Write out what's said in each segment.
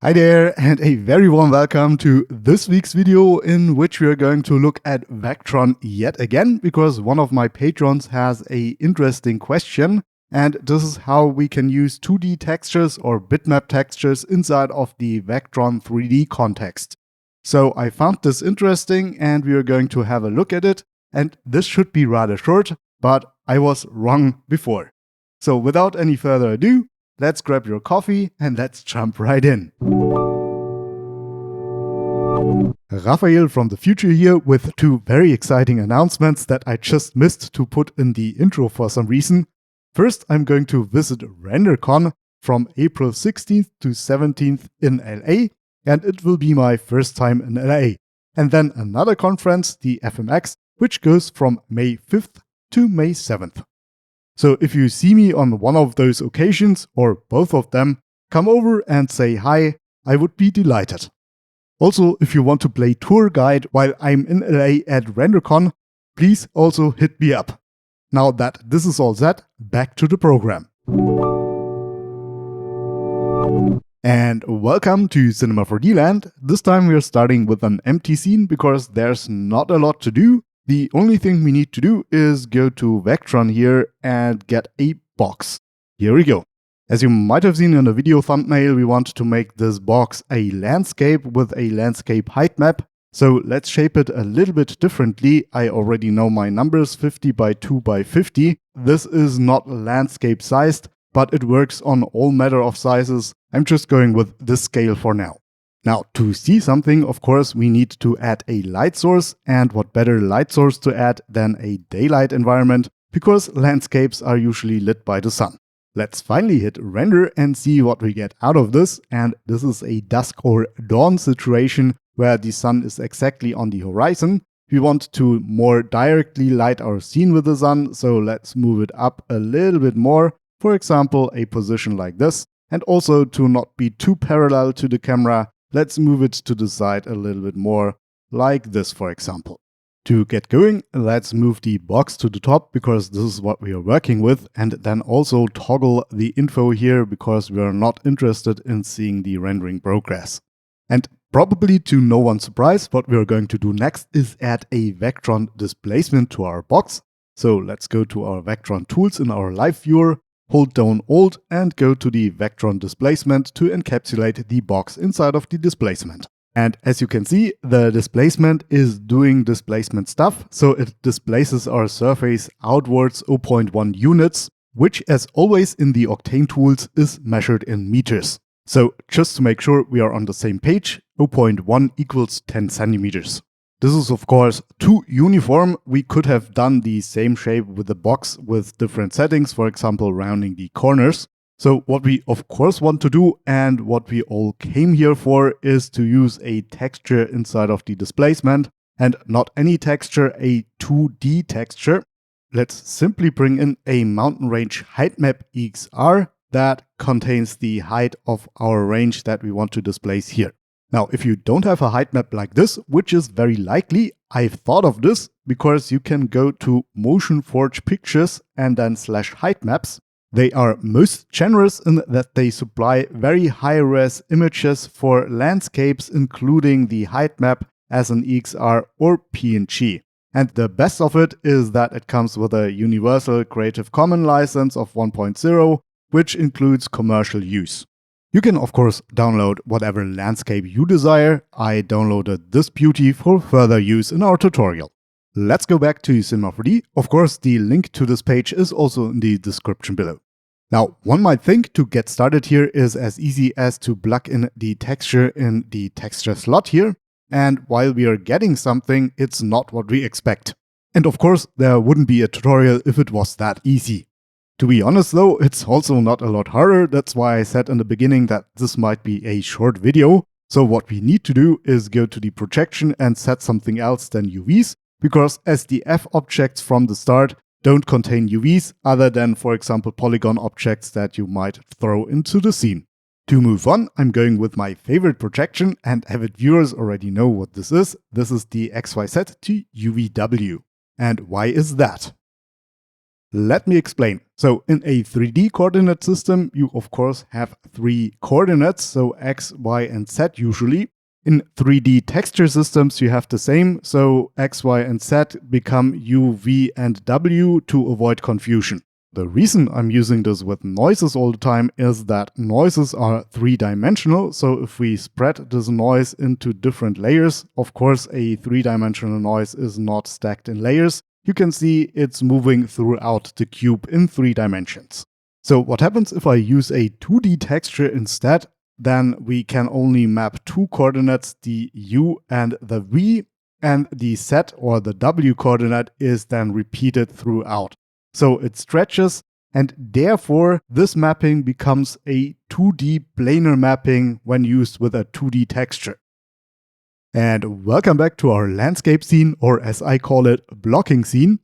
Hi there, and a very warm welcome to this week's video, in which we are going to look at Vectron yet again, because one of my patrons has an interesting question, and this is how we can use 2D textures or bitmap textures inside of the Vectron 3D context. So I found this interesting, and we are going to have a look at it, and this should be rather short, but I was wrong before. So without any further ado, let's grab your coffee and let's jump right in. Raphael from the future here with two very exciting announcements that I just missed to put in the intro for some reason. First, I'm going to visit RenderCon from April 16th to 17th in LA, and it will be my first time in LA. And then another conference, the FMX, which goes from May 5th to May 7th. So if you see me on one of those occasions, or both of them, come over and say hi, I would be delighted. Also, if you want to play tour guide while I'm in LA at RenderCon, please also hit me up. Now that this is all set, back to the program. And welcome to Cinema 4D Land. This time we are starting with an empty scene because there's not a lot to do. The only thing we need to do is go to Vectron here and get a box. Here we go. As you might have seen in the video thumbnail, we want to make this box a landscape with a landscape height map. So let's shape it a little bit differently. I already know my numbers, 50 by 2 by 50. This is not landscape sized, but it works on all matter of sizes. I'm just going with this scale for now. Now, to see something, of course, we need to add a light source, and what better light source to add than a daylight environment, because landscapes are usually lit by the sun. Let's finally hit render and see what we get out of this, and this is a dusk or dawn situation where the sun is exactly on the horizon. We want to more directly light our scene with the sun, so let's move it up a little bit more, for example, a position like this, and also to not be too parallel to the camera, let's move it to the side a little bit more, like this for example. To get going, let's move the box to the top because this is what we are working with, and then also toggle the info here because we are not interested in seeing the rendering progress. And probably to no one's surprise, what we are going to do next is add a Vectron displacement to our box. So let's go to our Vectron tools in our live viewer, hold down Alt and go to the Vectron displacement to encapsulate the box inside of the displacement. And as you can see, the displacement is doing displacement stuff, so it displaces our surface outwards 0.1 units, which as always in the Octane tools is measured in meters. So just to make sure we are on the same page, 0.1 equals 10 centimeters. This is of course too uniform. We could have done the same shape with the box with different settings, for example rounding the corners. So what we of course want to do, and what we all came here for, is to use a texture inside of the displacement, and not any texture, a 2D texture. Let's simply bring in a mountain range height map EXR that contains the height of our range that we want to displace here. Now, if you don't have a height map like this, which is very likely, I've thought of this because you can go to Motion Forge Pictures and then /height maps. They are most generous in that they supply very high-res images for landscapes, including the height map as an EXR or PNG. And the best of it is that it comes with a Universal Creative Commons license of 1.0, which includes commercial use. You can of course download whatever landscape you desire. I downloaded this beauty for further use in our tutorial. Let's go back to Cinema 4D. Of course, the link to this page is also in the description below. Now, one might think to get started here is as easy as to plug in the texture in the texture slot here. And while we are getting something, it's not what we expect. And of course, there wouldn't be a tutorial if it was that easy. To be honest though, it's also not a lot harder. That's why I said in the beginning that this might be a short video. So what we need to do is go to the projection and set something else than UVs, because SDF objects from the start don't contain UVs other than, for example, polygon objects that you might throw into the scene. To move on, I'm going with my favorite projection, and avid viewers already know what this is. This is the XYZ to UVW. And why is that? Let me explain. So in a 3D coordinate system, you of course have 3 coordinates, so x, y, and z usually. In 3D texture systems, you have the same, so x, y, and z become u, v, and w to avoid confusion. The reason I'm using this with noises all the time is that noises are 3-dimensional, so if we spread this noise into different layers, of course a 3-dimensional noise is not stacked in layers, you can see it's moving throughout the cube in 3 dimensions. So what happens if I use a 2D texture instead? Then we can only map 2 coordinates, the u and the v, and the z or the w coordinate is then repeated throughout. So it stretches, and therefore this mapping becomes a 2D planar mapping when used with a 2D texture. And welcome back to our landscape scene, or as I call it, blocking scene.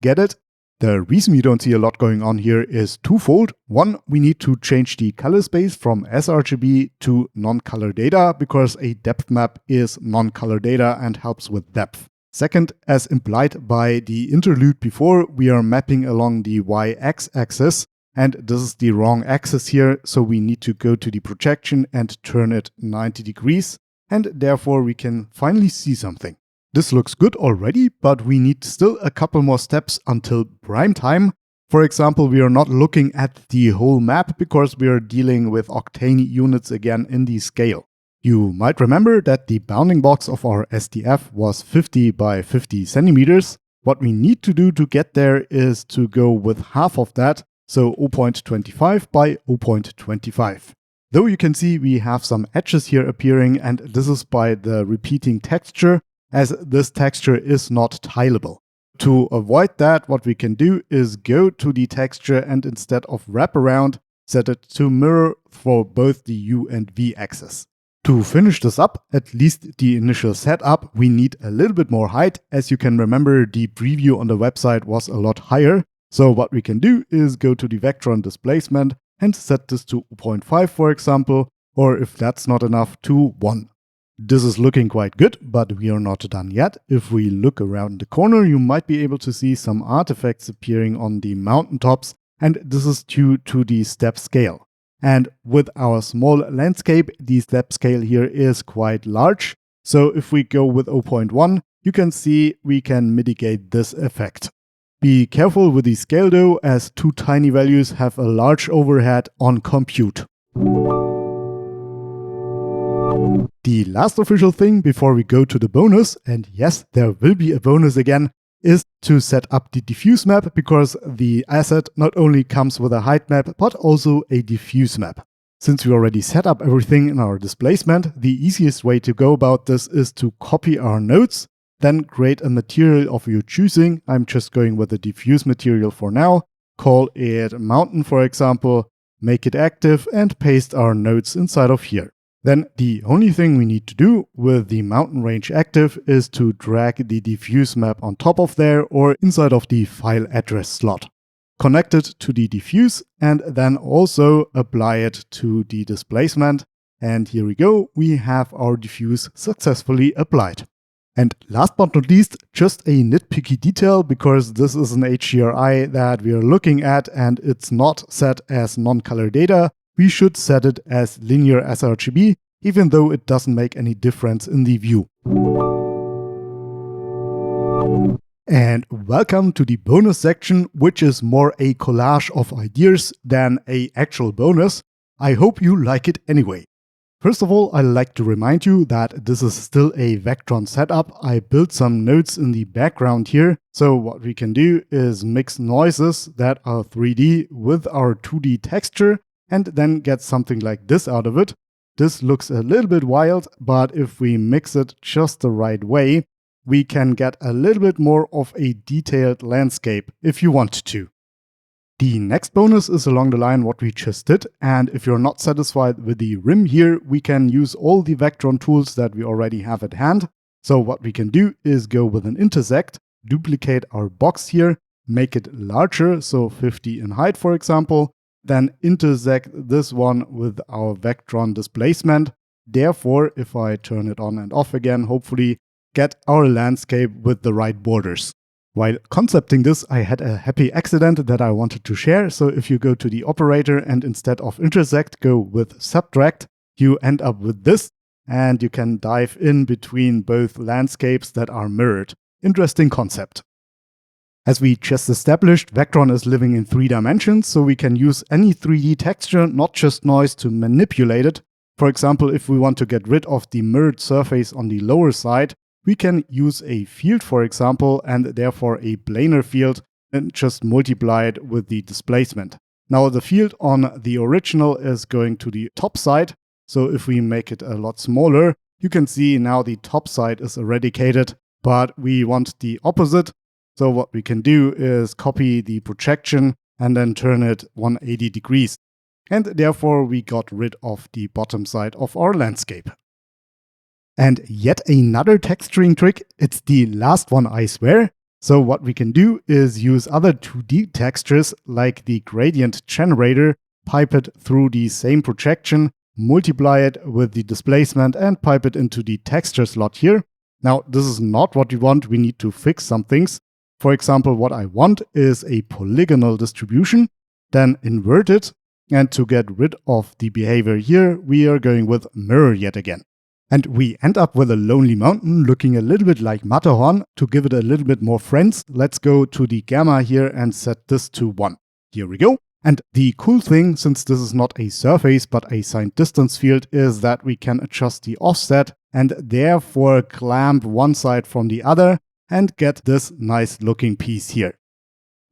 Get it? The reason you don't see a lot going on here is twofold. One, we need to change the color space from sRGB to non-color data because a depth map is non-color data and helps with depth. Second, as implied by the interlude before, we are mapping along the y-x axis, and this is the wrong axis here, so we need to go to the projection and turn it 90 degrees, and therefore we can finally see something. This looks good already, but we need still a couple more steps until prime time. For example, we are not looking at the whole map because we are dealing with Octane units again in the scale. You might remember that the bounding box of our SDF was 50 by 50 centimeters. What we need to do to get there is to go with half of that, so 0.25 by 0.25. Though you can see we have some edges here appearing, and this is by the repeating texture, as this texture is not tileable. To avoid that, what we can do is go to the texture and instead of wrap around, set it to mirror for both the U and V axis. To finish this up, at least the initial setup, we need a little bit more height. As you can remember, the preview on the website was a lot higher. So what we can do is go to the Vectron Displacement and set this to 0.5 for example, or if that's not enough, to 1. This is looking quite good, but we are not done yet. If we look around the corner, you might be able to see some artifacts appearing on the mountaintops, and this is due to the step scale. And with our small landscape, the step scale here is quite large. So if we go with 0.1, you can see we can mitigate this effect. Be careful with the scale though, as 2 tiny values have a large overhead on compute. The last official thing before we go to the bonus, and yes, there will be a bonus again, is to set up the diffuse map, because the asset not only comes with a height map, but also a diffuse map. Since we already set up everything in our displacement, the easiest way to go about this is to copy our nodes, then create a material of your choosing. I'm just going with the diffuse material for now, call it mountain for example, make it active and paste our nodes inside of here. Then the only thing we need to do with the mountain range active is to drag the diffuse map on top of there or inside of the file address slot. Connect it to the diffuse and then also apply it to the displacement. And here we go, we have our diffuse successfully applied. And last but not least, just a nitpicky detail, because this is an HDRI that we are looking at and it's not set as non-color data. We should set it as linear sRGB, even though it doesn't make any difference in the view. And welcome to the bonus section, which is more a collage of ideas than an actual bonus. I hope you like it anyway. First of all, I'd like to remind you that this is still a Vectron setup. I built some nodes in the background here. So what we can do is mix noises that are 3D with our 2D texture, and then get something like this out of it. This looks a little bit wild, but if we mix it just the right way, we can get a little bit more of a detailed landscape if you want to. The next bonus is along the line what we just did, and if you're not satisfied with the rim here, we can use all the Vectron tools that we already have at hand. So what we can do is go with an intersect, duplicate our box here, make it larger, so 50 in height for example, then intersect this one with our Vectron displacement. Therefore, if I turn it on and off again, hopefully get our landscape with the right borders. While concepting this, I had a happy accident that I wanted to share. So if you go to the operator and instead of intersect, go with subtract, you end up with this, and you can dive in between both landscapes that are mirrored. Interesting concept. As we just established, Vectron is living in 3 dimensions, so we can use any 3D texture, not just noise, to manipulate it. For example, if we want to get rid of the mirrored surface on the lower side, we can use a field, for example, and therefore a planar field, and just multiply it with the displacement. Now the field on the original is going to the top side, so if we make it a lot smaller, you can see now the top side is eradicated, but we want the opposite. So what we can do is copy the projection and then turn it 180 degrees. And therefore we got rid of the bottom side of our landscape. And yet another texturing trick, it's the last one, I swear. So what we can do is use other 2D textures like the gradient generator, pipe it through the same projection, multiply it with the displacement and pipe it into the texture slot here. Now this is not what we want, we need to fix some things. For example, what I want is a polygonal distribution, then invert it, and to get rid of the behavior here, we are going with mirror yet again. And we end up with a lonely mountain looking a little bit like Matterhorn. To give it a little bit more friends, let's go to the gamma here and set this to 1. Here we go. And the cool thing, since this is not a surface but a signed distance field, is that we can adjust the offset and therefore clamp one side from the other and get this nice looking piece here.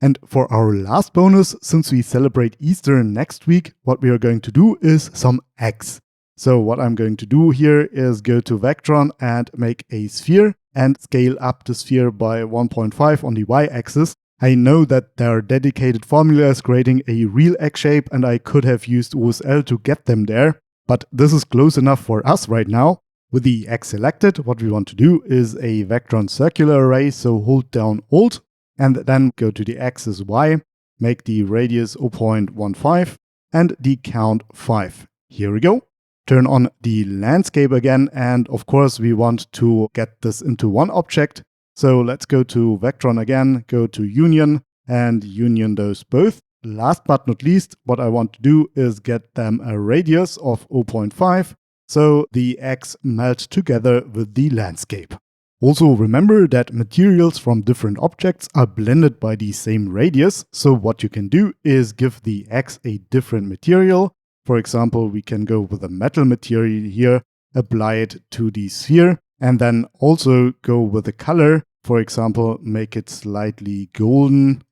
And for our last bonus, since we celebrate Easter next week, what we are going to do is some eggs. So what I'm going to do here is go to Vectron and make a sphere and scale up the sphere by 1.5 on the y-axis. I know that there are dedicated formulas creating a real egg shape and I could have used OSL to get them there, but this is close enough for us right now. With the egg selected, what we want to do is a Vectron circular array, so hold down Alt and then go to the axis Y, make the radius 0.15 and the count 5. Here we go. Turn on the landscape again, and of course we want to get this into one object. So let's go to Vectron again, go to Union and union those both. Last but not least, what I want to do is get them a radius of 0.5, so the eggs melt together with the landscape. Also remember that materials from different objects are blended by the same radius, so what you can do is give the eggs a different material. For example, we can go with a metal material here, apply it to the sphere, and then also go with the color. For example, make it slightly golden,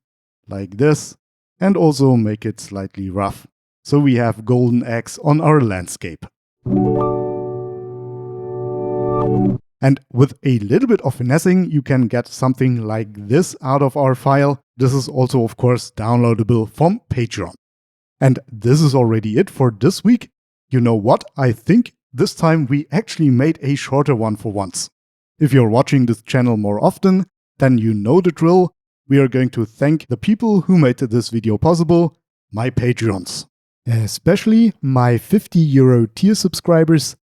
like this, and also make it slightly rough. So we have golden eggs on our landscape. And with a little bit of finessing, you can get something like this out of our file. This is also, of course, downloadable from Patreon. And this is already it for this week. You know what? I think this time we actually made a shorter one for once. If you're watching this channel more often, then you know the drill. We are going to thank the people who made this video possible, my Patreons. Especially my €50 tier subscribers,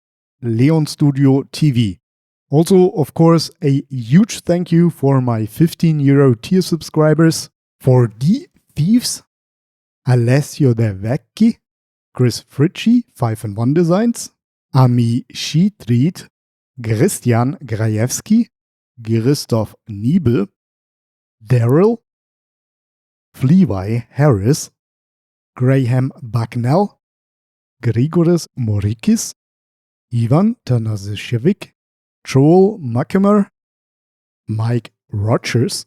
Leon Studio TV. Also, of course, a huge thank you for my €15 tier subscribers, for the Thieves, Alessio De Vecchi, Chris Fritchie, 5-in-1 Designs, Ami Schiedried, Christian Grajewski, Christoph Niebel, Daryl, Fleeway Harris, Graham Bucknell, Grigoris Morikis, Ivan Tanasiewicz, Joel Mackemer, Mike Rogers,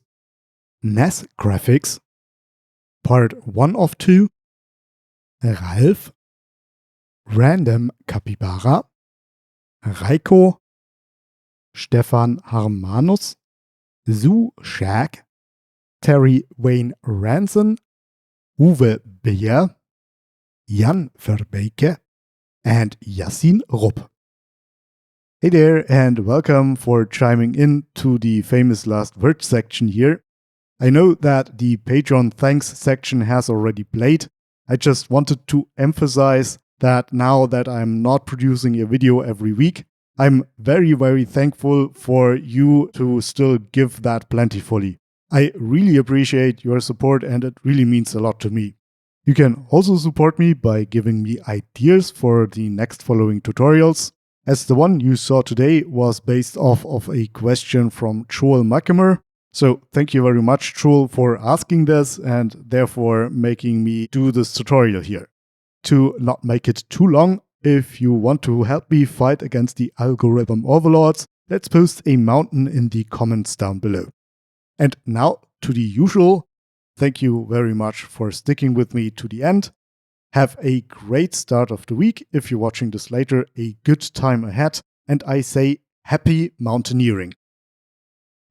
Ness Graphics, Part 1 of 2, Ralf, Random Capybara, Reiko, Stefan Harmanus, Sue Shag, Terry Wayne Ranson, Uwe Beer, Jan Verbeeke, and Yassin Rupp. Hey there, and welcome for chiming in to the famous last word section here. I know that the Patreon thanks section has already played. I just wanted to emphasize that now that I'm not producing a video every week, I'm very, very thankful for you to still give that plentifully. I really appreciate your support and it really means a lot to me. You can also support me by giving me ideas for the next following tutorials, as the one you saw today was based off of a question from Joel Mackemer. So thank you very much, Joel, for asking this and therefore making me do this tutorial here. To not make it too long, if you want to help me fight against the algorithm overlords, let's post a mountain in the comments down below. And now to the usual. Thank you very much for sticking with me to the end. Have a great start of the week. If you're watching this later, a good time ahead. And I say happy mountaineering.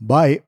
Bye.